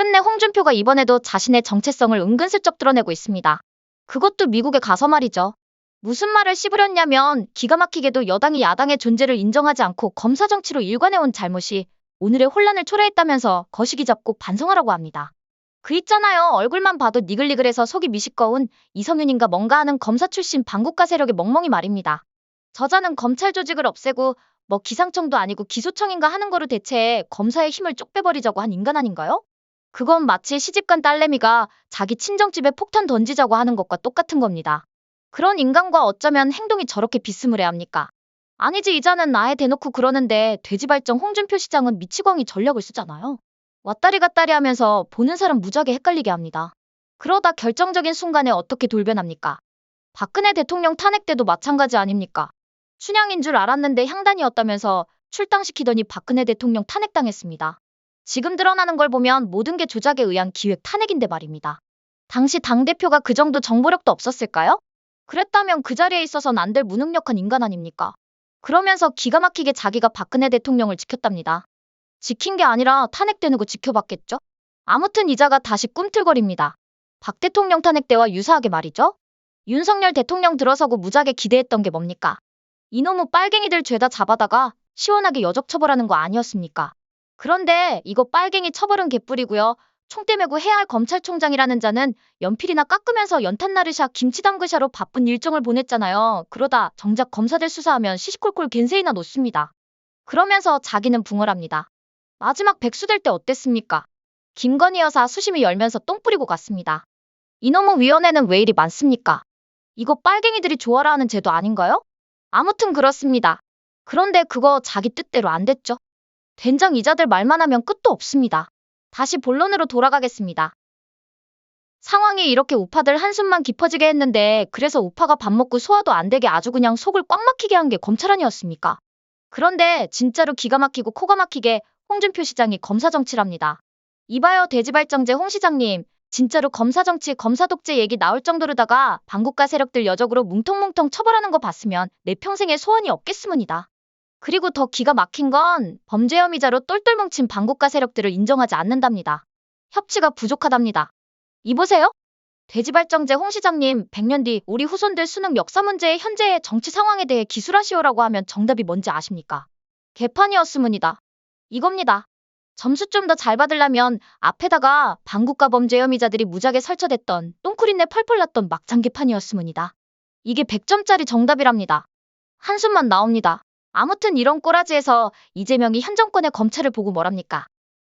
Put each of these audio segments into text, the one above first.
끝내 홍준표가 이번에도 자신의 정체성을 은근슬쩍 드러내고 있습니다. 그것도 미국에 가서 말이죠. 무슨 말을 씹으렸냐면 기가 막히게도 여당이 야당의 존재를 인정하지 않고 검사 정치로 일관해온 잘못이 오늘의 혼란을 초래했다면서 거시기 잡고 반성하라고 합니다. 그 있잖아요. 얼굴만 봐도 니글니글해서 속이 미식거운 이성윤인가 뭔가 하는 검사 출신 반국가 세력의 멍멍이 말입니다. 저자는 검찰 조직을 없애고 뭐 기상청도 아니고 기소청인가 하는 거로 대체해 검사의 힘을 쪽 빼버리자고 한 인간 아닌가요? 그건 마치 시집간 딸내미가 자기 친정집에 폭탄 던지자고 하는 것과 똑같은 겁니다. 그런 인간과 어쩌면 행동이 저렇게 비스무리해야 합니까? 아니지 이자는 아예 대놓고 그러는데 돼지발정 홍준표 시장은 미치광이 전략을 쓰잖아요. 왔다리 갔다리 하면서 보는 사람 무지하게 헷갈리게 합니다. 그러다 결정적인 순간에 어떻게 돌변합니까? 박근혜 대통령 탄핵 때도 마찬가지 아닙니까? 춘향인 줄 알았는데 향단이었다면서 출당시키더니 박근혜 대통령 탄핵당했습니다. 지금 드러나는 걸 보면 모든 게 조작에 의한 기획 탄핵인데 말입니다. 당시 당대표가 그 정도 정보력도 없었을까요? 그랬다면 그 자리에 있어선 안 될 무능력한 인간 아닙니까? 그러면서 기가 막히게 자기가 박근혜 대통령을 지켰답니다. 지킨 게 아니라 탄핵되는 거 지켜봤겠죠? 아무튼 이자가 다시 꿈틀거립니다. 박 대통령 탄핵 때와 유사하게 말이죠. 윤석열 대통령 들어서고 무지하게 기대했던 게 뭡니까? 이놈의 빨갱이들 죄다 잡아다가 시원하게 여적 처벌하는 거 아니었습니까? 그런데 이거 빨갱이 처벌은 개뿔이고요. 총대 메고 해야 할 검찰총장이라는 자는 연필이나 깎으면서 연탄 나르샤 김치 담그샤로 바쁜 일정을 보냈잖아요. 그러다 정작 검사들 수사하면 시시콜콜 겐세이나 놓습니다. 그러면서 자기는 붕어랍니다. 마지막 백수될 때 어땠습니까? 김건희 여사 수심이 열면서 똥 뿌리고 갔습니다. 이놈의 위원회는 왜 이리 많습니까? 이거 빨갱이들이 좋아라 하는 제도 아닌가요? 아무튼 그렇습니다. 그런데 그거 자기 뜻대로 안 됐죠. 된장 이자들 말만 하면 끝도 없습니다. 다시 본론으로 돌아가겠습니다. 상황이 이렇게 우파들 한숨만 깊어지게 했는데 그래서 우파가 밥 먹고 소화도 안 되게 아주 그냥 속을 꽉 막히게 한 게 검찰 아니었습니까? 그런데 진짜로 기가 막히고 코가 막히게 홍준표 시장이 검사 정치랍니다. 이봐요 돼지발정제 홍 시장님. 진짜로 검사 정치, 검사 독재 얘기 나올 정도로다가 반국가 세력들 여적으로 뭉텅뭉텅 처벌하는 거 봤으면 내 평생에 소원이 없겠으문이다. 그리고 더 기가 막힌 건 범죄 혐의자로 똘똘 뭉친 반국가 세력들을 인정하지 않는답니다. 협치가 부족하답니다. 이보세요? 돼지발정제 홍 시장님 100년 뒤 우리 후손들 수능 역사 문제의 현재의 정치 상황에 대해 기술하시오라고 하면 정답이 뭔지 아십니까? 개판이었으문이다. 이겁니다. 점수 좀 더 잘 받으려면 앞에다가 반국가 범죄 혐의자들이 무작에 설쳐댔던 똥쿠린내 펄펄 났던 막장 개판이었으문이다. 이게 100점짜리 정답이랍니다. 한숨만 나옵니다. 아무튼 이런 꼬라지에서 이재명이 현 정권의 검찰을 보고 뭐랍니까?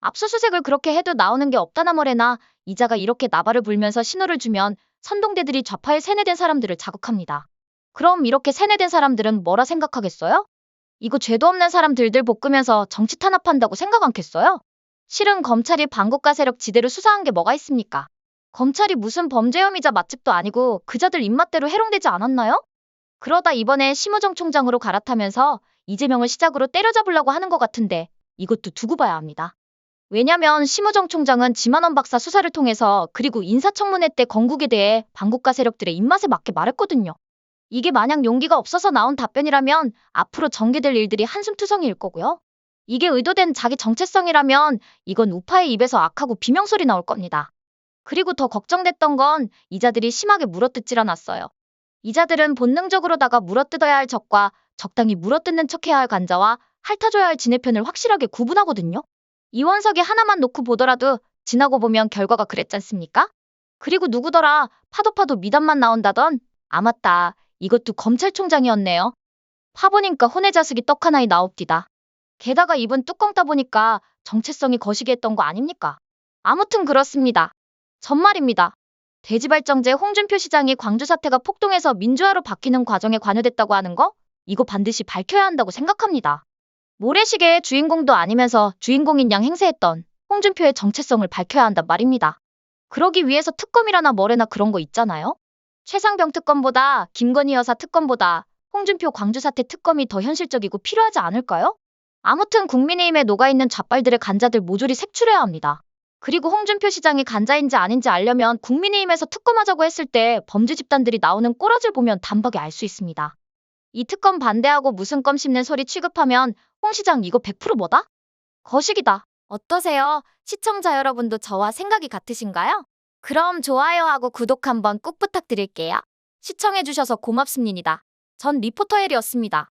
압수수색을 그렇게 해도 나오는 게 없다나 뭐래나 이자가 이렇게 나발을 불면서 신호를 주면 선동대들이 좌파에 세뇌된 사람들을 자극합니다. 그럼 이렇게 세뇌된 사람들은 뭐라 생각하겠어요? 이거 죄도 없는 사람 들들 볶으면서 정치 탄압한다고 생각 않겠어요? 실은 검찰이 반국가 세력 지대로 수사한 게 뭐가 있습니까? 검찰이 무슨 범죄 혐의자 맛집도 아니고 그자들 입맛대로 해롱되지 않았나요? 그러다 이번에 심우정 총장으로 갈아타면서 이재명을 시작으로 때려잡으려고 하는 것 같은데 이것도 두고 봐야 합니다. 왜냐면 심우정 총장은 지만원 박사 수사를 통해서 그리고 인사청문회 때 건국에 대해 반국가 세력들의 입맛에 맞게 말했거든요. 이게 마냥 용기가 없어서 나온 답변이라면 앞으로 전개될 일들이 한숨투성이일 거고요. 이게 의도된 자기 정체성이라면 이건 우파의 입에서 악하고 비명소리 나올 겁니다. 그리고 더 걱정됐던 건 이자들이 심하게 물어뜯질 않았어요. 이자들은 본능적으로다가 물어뜯어야 할 적과 적당히 물어뜯는 척해야 할 간자와 핥아줘야 할 지네편을 확실하게 구분하거든요. 이원석이 하나만 놓고 보더라도 지나고 보면 결과가 그랬잖습니까? 그리고 누구더라 파도 미담만 나온다던 아 맞다 이것도 검찰총장이었네요. 파보니까 혼외자식이 떡 하나이 나옵디다. 게다가 입은 뚜껑 따보니까 정체성이 거시기 했던 거 아닙니까? 아무튼 그렇습니다. 전말입니다. 돼지발정제 홍준표 시장이 광주 사태가 폭동해서 민주화로 바뀌는 과정에 관여됐다고 하는 거? 이거 반드시 밝혀야 한다고 생각합니다. 모래시계의 주인공도 아니면서 주인공인 양 행세했던 홍준표의 정체성을 밝혀야 한단 말입니다. 그러기 위해서 특검이라나 뭐래나 그런 거 있잖아요. 최상병 특검보다 김건희 여사 특검보다 홍준표 광주 사태 특검이 더 현실적이고 필요하지 않을까요? 아무튼 국민의힘에 녹아있는 좌빨들의 간자들 모조리 색출해야 합니다. 그리고 홍준표 시장이 간자인지 아닌지 알려면 국민의힘에서 특검하자고 했을 때 범죄 집단들이 나오는 꼬라지를 보면 단박에 알 수 있습니다. 이 특검 반대하고 무슨 껌 씹는 소리 취급하면 홍 시장 이거 100% 뭐다? 거식이다. 어떠세요? 시청자 여러분도 저와 생각이 같으신가요? 그럼 좋아요하고 구독 한번 꼭 부탁드릴게요. 시청해주셔서 고맙습니다. 전 리포터 헬이었습니다.